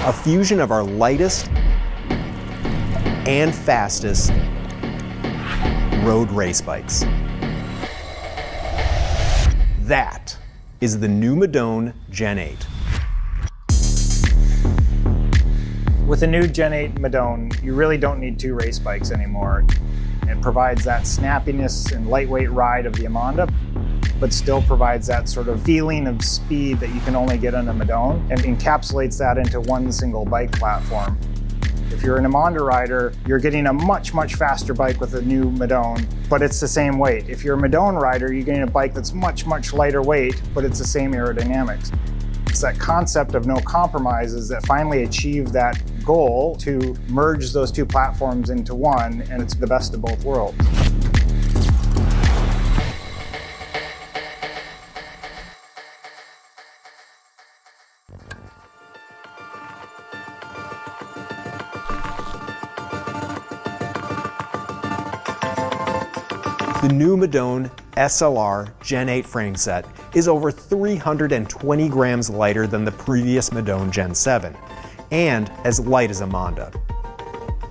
A fusion of our lightest and fastest road race bikes. That is the new Madone Gen 8. With the new Gen 8 Madone, you really don't need two race bikes anymore. It provides that snappiness and lightweight ride of the Amanda, but still provides that sort of feeling of speed that you can only get on a Madone, and encapsulates that into one single bike platform. If you're an Amanda rider, you're getting a much, much faster bike with a new Madone, but it's the same weight. If you're a Madone rider, you're getting a bike that's much, much lighter weight, but it's the same aerodynamics. It's that concept of no compromises that finally achieved that goal to merge those two platforms into one, and it's the best of both worlds. The new Madone SLR Gen 8 frame set is over 320 grams lighter than the previous Madone Gen 7, and as light as Amanda.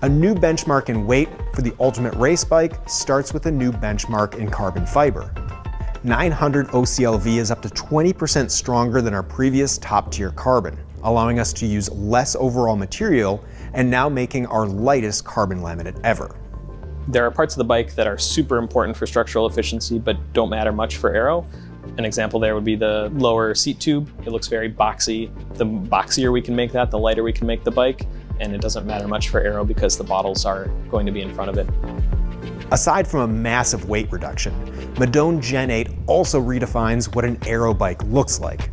A new benchmark in weight for the ultimate race bike starts with a new benchmark in carbon fiber. 900 OCLV is up to 20% stronger than our previous top-tier carbon, allowing us to use less overall material and now making our lightest carbon laminate ever. There are parts of the bike that are super important for structural efficiency but don't matter much for aero. An example there would be the lower seat tube. It looks very boxy. The boxier we can make that, the lighter we can make the bike, and it doesn't matter much for aero because the bottles are going to be in front of it. Aside from a massive weight reduction, Madone Gen 8 also redefines what an aero bike looks like.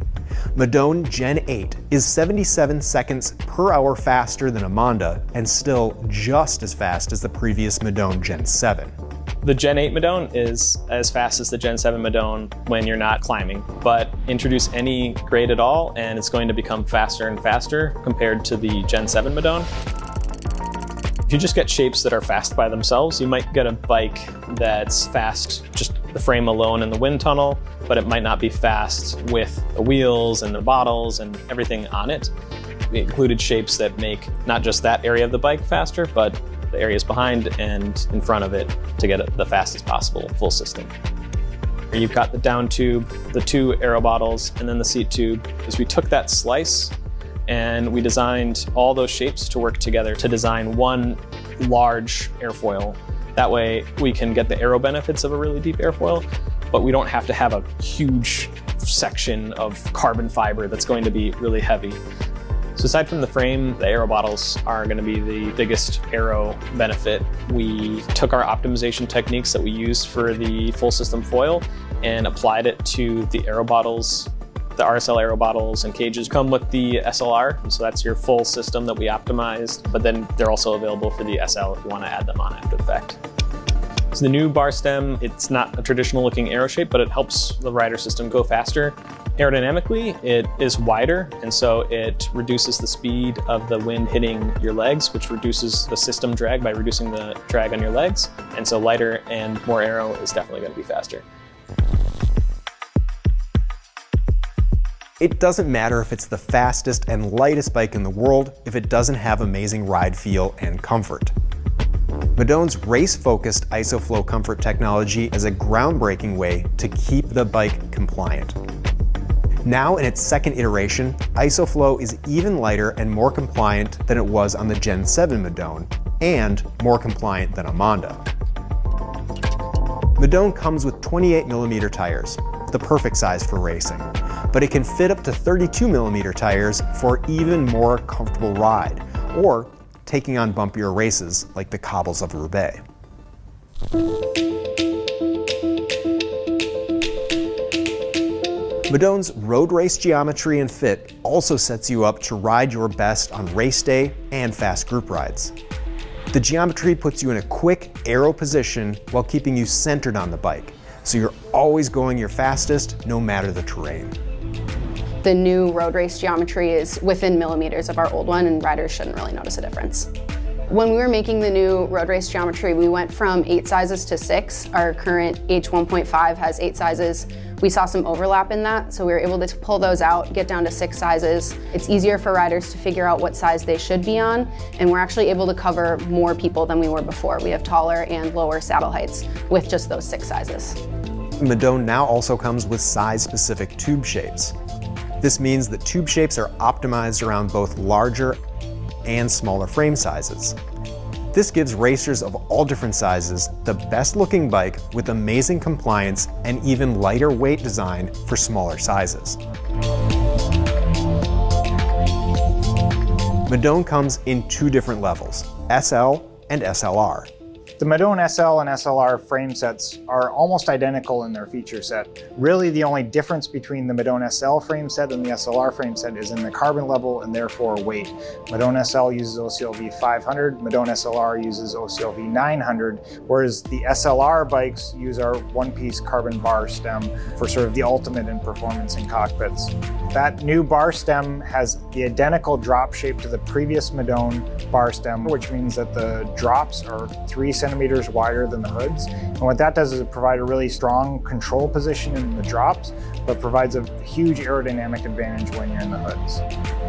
Madone Gen 8 is 77 seconds per hour faster than Amanda and still just as fast as the previous Madone Gen 7. The Gen 8 Madone is as fast as the Gen 7 Madone when you're not climbing, but introduce any grade at all and it's going to become faster and faster compared to the Gen 7 Madone. If you just get shapes that are fast by themselves, you might get a bike that's fast, just the frame alone in the wind tunnel, but it might not be fast with the wheels and the bottles and everything on it. We included shapes that make not just that area of the bike faster, but the areas behind and in front of it to get it the fastest possible full system. You've got the down tube, the two aero bottles, and then the seat tube. As we took that slice and we designed all those shapes to work together to design one large airfoil. That way we can get the aero benefits of a really deep airfoil, but we don't have to have a huge section of carbon fiber that's going to be really heavy. So aside from the frame, the aero bottles are going to be the biggest aero benefit. We took our optimization techniques that we used for the full system foil and applied it to the aero bottles. The RSL aero bottles and cages come with the SLR, and so that's your full system that we optimized, but then they're also available for the SL if you want to add them on after the fact. So the new bar stem, it's not a traditional looking aero shape, but it helps the rider system go faster. Aerodynamically, it is wider, and so it reduces the speed of the wind hitting your legs, which reduces the system drag by reducing the drag on your legs. And so lighter and more aero is definitely going to be faster. It doesn't matter if it's the fastest and lightest bike in the world if it doesn't have amazing ride feel and comfort. Madone's race-focused ISOFlow comfort technology is a groundbreaking way to keep the bike compliant. Now in its second iteration, ISOFlow is even lighter and more compliant than it was on the Gen 7 Madone, and more compliant than Amanda. Madone comes with 28mm tires, the perfect size for racing, but it can fit up to 32mm tires for even more comfortable ride, or taking on bumpier races like the cobbles of Roubaix. Madone's road race geometry and fit also sets you up to ride your best on race day and fast group rides. The geometry puts you in a quick aero position while keeping you centered on the bike, so you're always going your fastest no matter the terrain. The new road race geometry is within millimeters of our old one, and riders shouldn't really notice a difference. When we were making the new road race geometry, we went from 8 sizes to 6. Our current H1.5 has 8 sizes. We saw some overlap in that, so we were able to pull those out, get down to 6 sizes. It's easier for riders to figure out what size they should be on, and we're actually able to cover more people than we were before. We have taller and lower saddle heights with just those 6 sizes. Madone now also comes with size-specific tube shapes. This means that tube shapes are optimized around both larger and smaller frame sizes. This gives racers of all different sizes the best looking bike with amazing compliance and even lighter weight design for smaller sizes. Madone comes in 2 different levels, SL and SLR. The Madone SL and SLR frame sets are almost identical in their feature set. Really, the only difference between the Madone SL frame set and the SLR frame set is in the carbon level and therefore weight. Madone SL uses OCLV 500, Madone SLR uses OCLV 900, whereas the SLR bikes use our one-piece carbon bar stem for sort of the ultimate in performance in cockpits. That new bar stem has the identical drop shape to the previous Madone bar stem, which means that the drops are 3 centimeters wider than the hoods. And what that does is it provides a really strong control position in the drops, but provides a huge aerodynamic advantage when you're in the hoods.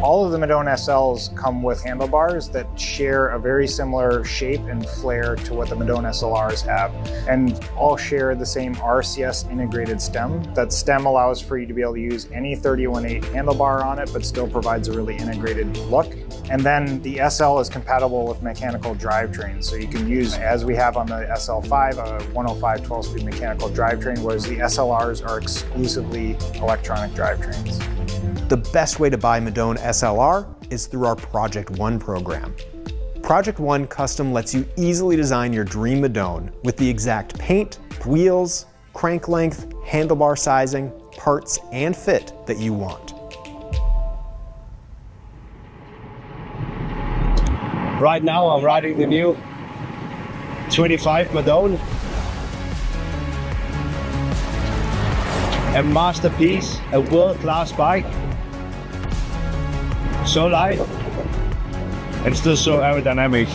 All of the Madone SLs come with handlebars that share a very similar shape and flare to what the Madone SLRs have, and all share the same RCS integrated stem. That stem allows for you to be able to use any 31/8 handlebar on it, but still provides a really integrated look. And then the SL is compatible with mechanical drivetrains, so you can use, as we have on the SL5, a 105 12-speed mechanical drivetrain, whereas the SLRs are exclusively electronic drivetrains. The best way to buy Madone SLR is through our Project One program. Project One Custom lets you easily design your dream Madone with the exact paint, wheels, crank length, handlebar sizing, parts, and fit that you want. Right now I'm riding the new 25 Madone. A masterpiece, a world-class bike. So light and still so aerodynamic.